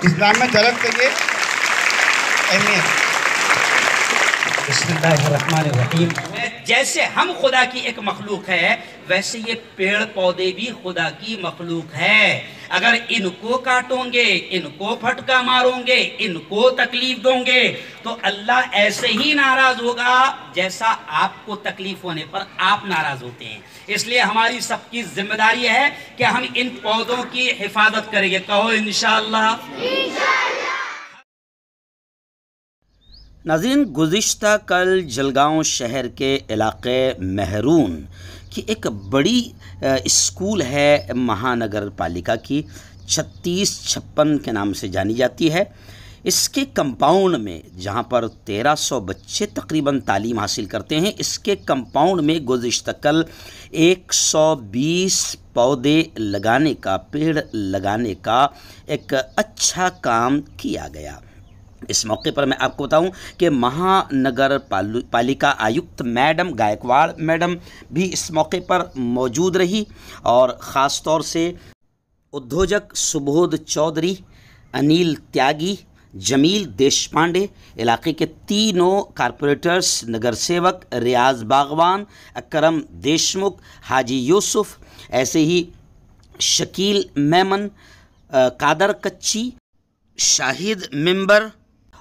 इस्लाम में दरख्त की अहमियत। बिस्मिल्लाहिर्रहमानिर्रहीम। जैसे हम खुदा की एक मखलूक है, वैसे ये पेड़ पौधे भी खुदा की मखलूक है। अगर इनको काटोगे, इनको फटका मारोगे, इनको तकलीफ दोगे, तो अल्लाह ऐसे ही नाराज होगा जैसा आपको तकलीफ होने पर आप नाराज होते हैं। इसलिए हमारी सबकी जिम्मेदारी है कि हम इन पौधों की हिफाजत करेंगे। कहो इंशाअल्लाह। नाज़रीन, गुज़िश्ता कल जलगांव शहर के इलाक़े मेहरून की एक बड़ी स्कूल है महानगर पालिका की, 3656 के नाम से जानी जाती है। इसके कंपाउंड में, जहां पर 1300 बच्चे तकरीबन तालीम हासिल करते हैं, इसके कंपाउंड में गुज़िश्ता कल 120 पौधे लगाने का, पेड़ लगाने का एक अच्छा काम किया गया। इस मौके पर मैं आपको बताऊं कि महानगर पालिका आयुक्त मैडम गायकवाड़ मैडम भी इस मौके पर मौजूद रही और ख़ास तौर से उद्योजक सुबोध चौधरी, अनिल त्यागी, जमील देशपांडे, इलाके के तीनों कारपोरेटर्स, नगर सेवक रियाज बागवान, अकरम देशमुख, हाजी यूसुफ, ऐसे ही शकील मेमन, कादर कच्ची, शाहिद मिंबर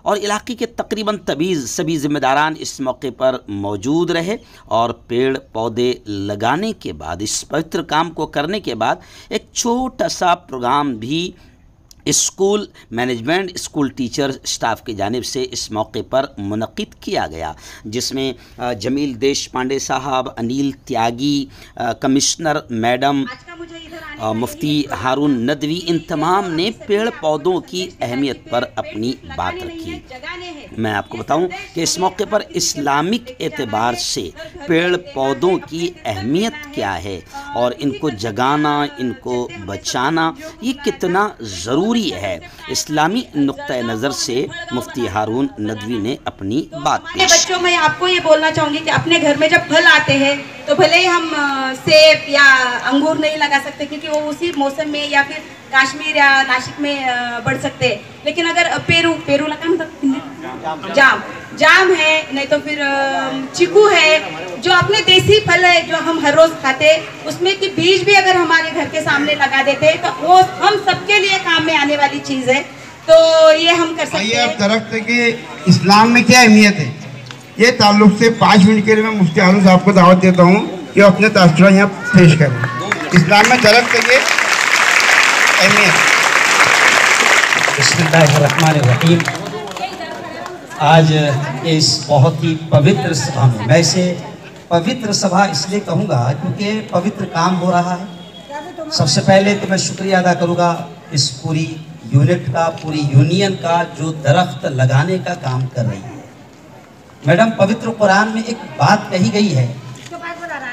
और इलाके के तकरीबन तबीज़ सभी ज़िम्मेदारान इस मौके पर मौजूद रहे। और पेड़ पौधे लगाने के बाद, इस पवित्र काम को करने के बाद, एक छोटा सा प्रोग्राम भी school management, school teacher staff की जानिब से इस मौके पर मुनक़िद किया गया, जिसमें जमील देशपांडे साहब, अनिल त्यागी, कमिश्नर मैडम, मुफ्ती हारून नदवी, इन तमाम ने पेड़ पौधों की अहमियत पर अपनी बात रखी। मैं आपको बताऊं कि इस मौके पर इस्लामिक एतबार से पेड़ पौधों की अहमियत क्या है और इनको जगाना, इनको बचाना ये कितना ज़रूरी है, इस्लामी नुक्ता नज़र से मुफ्ती हारून नदवी ने अपनी बात पेश। बच्चों, मैं आपको ये बोलना चाहूँगी कि अपने घर में जब फल आते हैं तो भले ही हम सेब या अंगूर नहीं लगा सकते क्योंकि वो उसी मौसम में या फिर कश्मीर या नासिक में बढ़ सकते हैं, लेकिन अगर पेरू लगा जाम है, नहीं तो फिर चीकू है, जो अपने देसी फल है जो हम हर रोज खाते हैं, उसमें की बीज भी अगर हमारे घर के सामने लगा देते हैं तो वो हम सबके लिए काम में आने वाली चीज है। तो ये हम कर सकते हैं। दरख्त की इस्लाम में क्या अहमियत है, ये ताल्लुक से 5 मिनट के लिए मैं मुफ्ती हारून साहब को दावत देता हूँ कि वो अपने तासुरात यहाँ पेश करें। इस्लाम में दरख्त की अहमियत। बिस्मिल्लाहिर्रहमानिर्रहीम। आज इस बहुत ही पवित्र सभा में, मैं इसे पवित्र सभा इसलिए कहूँगा क्योंकि पवित्र काम हो रहा है। सबसे पहले तो मैं शुक्रिया अदा करूँगा इस पूरी यूनिट का, पूरी यूनियन का, जो दरख्त लगाने का काम कर रही है। मैडम, पवित्र कुरान में एक बात कही गई है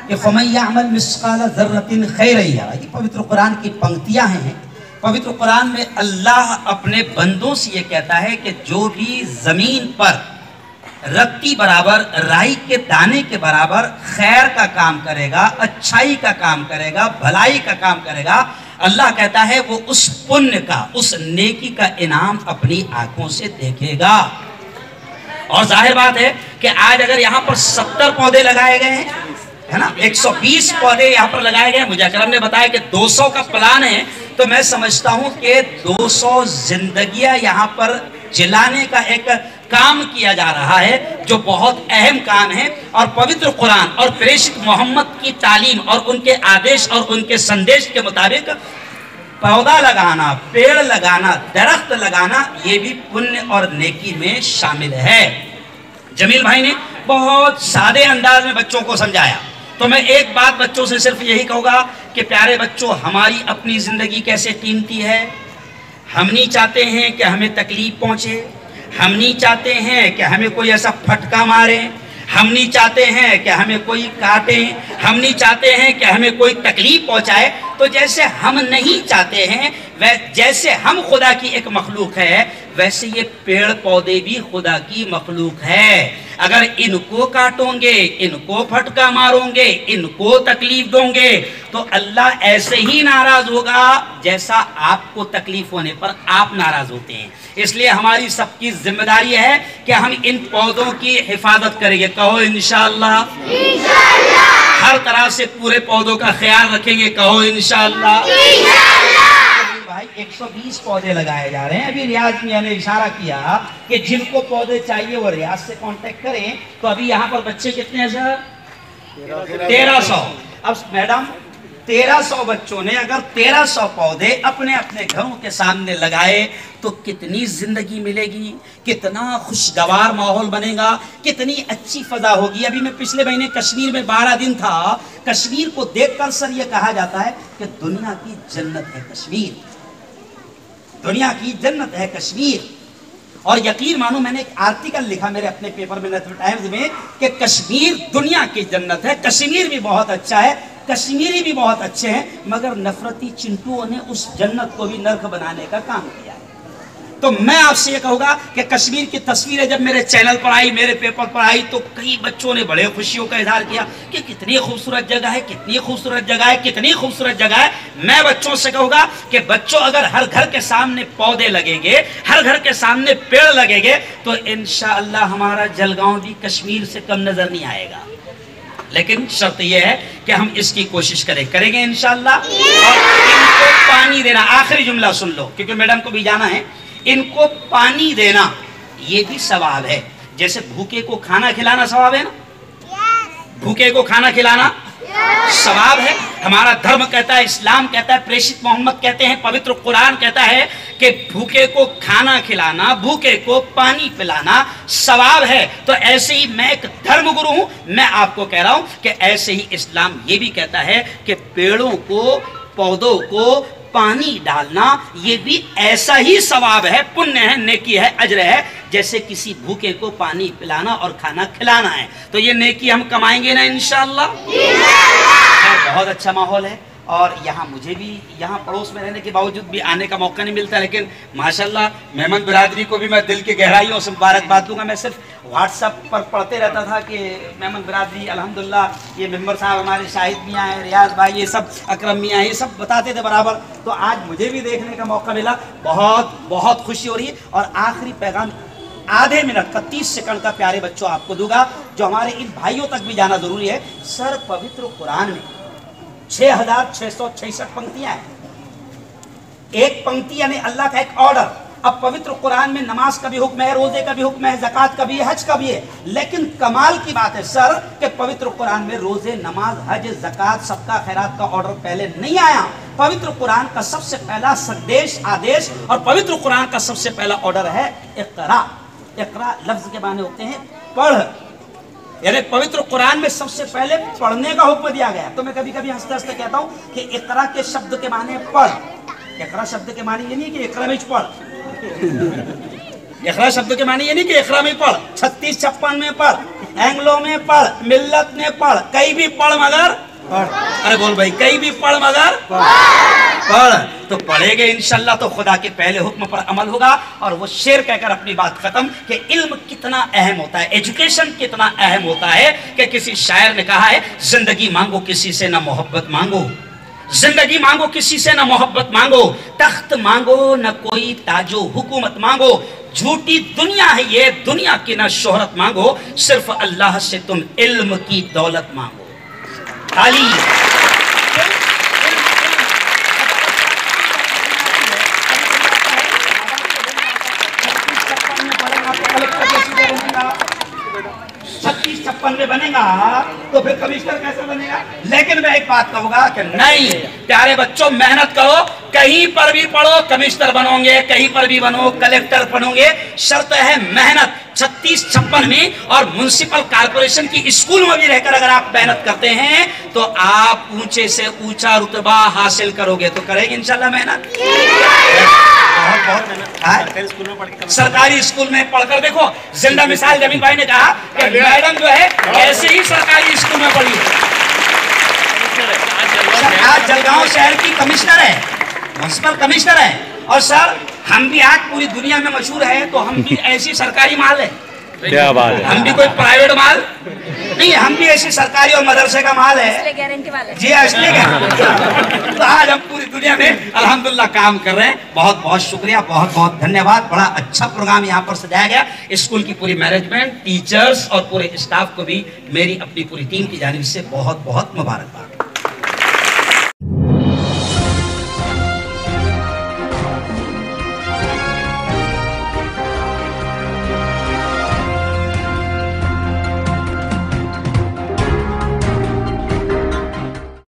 कि फमन यअमल मिस्काल ज़र्रतिन खैरन यरा। ये पवित्र कुरान की पंक्तियां हैं। पवित्र कुरान में अल्लाह अपने बंदों से ये कहता है कि जो भी ज़मीन पर रत्ती बराबर, राई के दाने के बराबर खैर का काम करेगा, अच्छाई का काम करेगा, भलाई का काम करेगा, अल्लाह कहता है वो उस पुण्य का, उस नेकी का इनाम अपनी आंखों से देखेगा। और जाहिर बात है कि आज अगर यहाँ पर 70 पौधे लगाए गए हैं, है ना, 120 पौधे यहाँ पर लगाए गए, मुझे अकरम ने बताया कि 200 का प्लान है, तो मैं समझता हूँ कि 200 जिंदगियाँ यहाँ पर जिलाने का एक काम किया जा रहा है, जो बहुत अहम काम है। और पवित्र कुरान और प्रेषित मोहम्मद की तालीम और उनके आदेश और उनके संदेश के मुताबिक पौधा लगाना, पेड़ लगाना, दरख्त लगाना, ये भी पुण्य और नेकी में शामिल है। जमील भाई ने बहुत सादे अंदाज में बच्चों को समझाया, तो मैं एक बात बच्चों से सिर्फ यही कहूँगा कि प्यारे बच्चों, हमारी अपनी ज़िंदगी कैसे कीमती है। हम नहीं चाहते हैं कि हमें तकलीफ पहुँचे, हम नहीं चाहते हैं कि हमें कोई ऐसा फटका मारे, हम नहीं चाहते हैं कि हमें कोई काटे, हम नहीं चाहते हैं कि हमें कोई तकलीफ पहुंचाए। तो जैसे हम नहीं चाहते हैं, जैसे हम खुदा की एक मखलूक है, वैसे ये पेड़ पौधे भी खुदा की मखलूक है। अगर इनको काटोगे, इनको फटका मारोगे, इनको तकलीफ दोगे, तो अल्लाह ऐसे ही नाराज होगा जैसा आपको तकलीफ होने पर आप नाराज होते हैं। इसलिए हमारी सबकी जिम्मेदारी है कि हम इन पौधों की हिफाजत करेंगे। कहो इंशाअल्लाह। हर तरह से पूरे पौधों का ख्याल रखेंगे। कहो इंशाअल्लाह। भाई 120 पौधे लगाए जा रहे हैं। अभी रियाज मियां ने इशारा किया कि जिनको पौधे चाहिए वो रियाज से कांटेक्ट करें। तो अभी यहाँ पर बच्चे कितने हैं सर? 1300। अब मैडम 1300 बच्चों ने अगर 1300 पौधे अपने अपने घरों के सामने लगाए तो कितनी जिंदगी मिलेगी, कितना खुशगवार माहौल बनेगा, कितनी अच्छी फजा होगी। अभी मैं पिछले महीने कश्मीर में 12 दिन था। कश्मीर को देखकर सर ये कहा जाता है कि दुनिया की जन्नत है कश्मीर, दुनिया की जन्नत है कश्मीर। और यकीन मानो मैंने एक आर्टिकल लिखा मेरे अपने पेपर में नैशनल टाइम्स में कि कश्मीर दुनिया की जन्नत है। कश्मीर भी बहुत अच्छा है, कश्मीरी भी बहुत अच्छे हैं, मगर नफरती चिंटुओं ने उस जन्नत को भी नर्क बनाने का काम किया है। तो मैं आपसे ये कहूंगा कि कश्मीर की तस्वीरें जब मेरे चैनल पर आई, मेरे पेपर पर आई, तो कई बच्चों ने बड़े खुशियों का इजहार किया कि कितनी खूबसूरत जगह है, कितनी खूबसूरत जगह है, कितनी खूबसूरत जगह है। मैं बच्चों से कहूंगा कि बच्चों अगर हर घर के सामने पौधे लगेंगे, हर घर के सामने पेड़ लगेंगे, तो इंशाअल्लाह हमारा जलगांव भी कश्मीर से कम नजर नहीं आएगा। लेकिन शर्त यह है कि हम इसकी कोशिश करेंगे इंशाअल्लाह। और इनको पानी देना, आखिरी जुमला सुन लो क्योंकि मैडम को भी जाना है। इनको पानी देना ये भी सवाब है। जैसे भूखे को खाना खिलाना सवाब है ना, भूखे को खाना खिलाना सवाब है। हमारा धर्म कहता है, इस्लाम कहता है, प्रेषित मोहम्मद कहते हैं, पवित्र कुरान कहता है कि भूखे को खाना खिलाना, भूखे को पानी पिलाना सवाब है। तो ऐसे ही मैं एक धर्म गुरु हूं, मैं आपको कह रहा हूं कि ऐसे ही इस्लाम ये भी कहता है कि पेड़ों को, पौधों को पानी डालना ये भी ऐसा ही सवाब है, पुण्य है, नेकी है, अजर है, जैसे किसी भूखे को पानी पिलाना और खाना खिलाना है। तो ये नेकी हम कमाएंगे ना इंशाअल्लाह। बहुत अच्छा माहौल है और यहाँ मुझे भी यहाँ पड़ोस में रहने के बावजूद भी आने का मौका नहीं मिलता, लेकिन माशाल्लाह मेहमान बिरादरी को भी मैं दिल की गहराइयों से मुबारकबाद दूंगा। मैं सिर्फ व्हाट्सएप पर पढ़ते रहता था कि मेहमान बिरादरी अल्हम्दुलिल्लाह, ये मेंबर साहब हमारे शाहिद मियाँ हैं, रियाज भाई, ये सब अकरम मियाँ, ये सब बताते थे बराबर। तो आज मुझे भी देखने का मौका मिला, बहुत बहुत खुशी हो रही है। और आखिरी पैगाम आधे मिनट का 30 सेकंड का प्यारे बच्चों आपको दूंगा, जो हमारे इन भाइयों तक भी जाना जरूरी है। सर पवित्र कुरान में 6666 पंक्तियां हैं। एक पंक्ति यानी अल्लाह का एक ऑर्डर। अब पवित्र कुरान में नमाज का भी हुक्म है, रोजे का भी हुक्म है, ज़कात का भी है, हज का भी है। लेकिन कमाल की बात है सर कि पवित्र कुरान में रोजे, नमाज, हज, ज़कात, सबका खैरात का ऑर्डर पहले नहीं आया। पवित्र कुरान का सबसे पहला संदेश, आदेश और पवित्र कुरान का सबसे पहला ऑर्डर है इक़रा। इक़रा लफ्ज के माने होते हैं पढ़, यानी पवित्र कुरान में सबसे पहले पढ़ने का हुक्म दिया गया। तो मैं कभी कभी हंसते हंसते कहता हूं कि इक़रा के शब्द के माने पढ़। इक़रा शब्द के माने ये नहीं कि इक़रा में पढ़, इक़रा शब्द के माने ये नहीं कि इक़रा में पढ़, 3656 में पढ़, एंग्लो में पढ़, मिल्लत में पढ़, कहीं भी पढ़ मगर पढ़। अरे बोल भाई, कहीं भी पढ़ मगर पढ़। तो पढ़ेंगे इंशाल्लाह तो खुदा के पहले हुक्म पर अमल होगा। और वो शेर कहकर अपनी बात खत्म कि इल्म कितना अहम होता है, एजुकेशन कितना अहम होता है कि किसी शायर ने कहा है, जिंदगी मांगो किसी से ना मोहब्बत मांगो, जिंदगी मांगो किसी से ना मोहब्बत मांगो, तख्त मांगो न कोई ताजो हुकूमत मांगो, झूठी दुनिया है ये, दुनिया की ना शोहरत मांगो, सिर्फ अल्लाह से तुम इल्म की दौलत मांगो। ताली में बनेगा तो फिर कमिश्नर कैसे बनेगा। लेकिन मैं एक बात कहूंगा कि नहीं प्यारे बच्चों, मेहनत करो, कहीं पर भी पढ़ो कमिश्नर बनोगे, कहीं पर भी बनो कलेक्टर बनोगे, शर्त है मेहनत। 3656 में और म्युनिसिपल कॉर्पोरेशन की स्कूल में भी रहकर अगर आप मेहनत करते हैं तो आप ऊंचे से ऊंचा रुतबा हासिल करोगे। तो करेंगे इंशाल्लाह मेहनत, बहुत मेहनत। सरकारी स्कूल में पढ़कर देखो, जिंदा मिसाल जमीन भाई ने कहा कि मैडम जो है ऐसे ही सरकारी स्कूल में पढ़ी है। आज जलगांव शहर की कमिश्नर है, म्युनिसिपल कमिश्नर है। और सर हम भी आज पूरी दुनिया में मशहूर है, तो हम भी ऐसी सरकारी माल है, क्या बात है, हम भी कोई प्राइवेट माल नहीं, हम भी ऐसी सरकारी और मदरसे का माल है, गारंटी वाले जी असली का। तो आज हम पूरी दुनिया में अल्हम्दुलिल्लाह काम कर रहे हैं। बहुत बहुत शुक्रिया, बहुत बहुत धन्यवाद। बड़ा अच्छा प्रोग्राम यहाँ पर सजाया गया। स्कूल की पूरी मैनेजमेंट, टीचर्स और पूरे स्टाफ को भी मेरी अपनी पूरी टीम की जानिब से बहुत बहुत मुबारकबाद।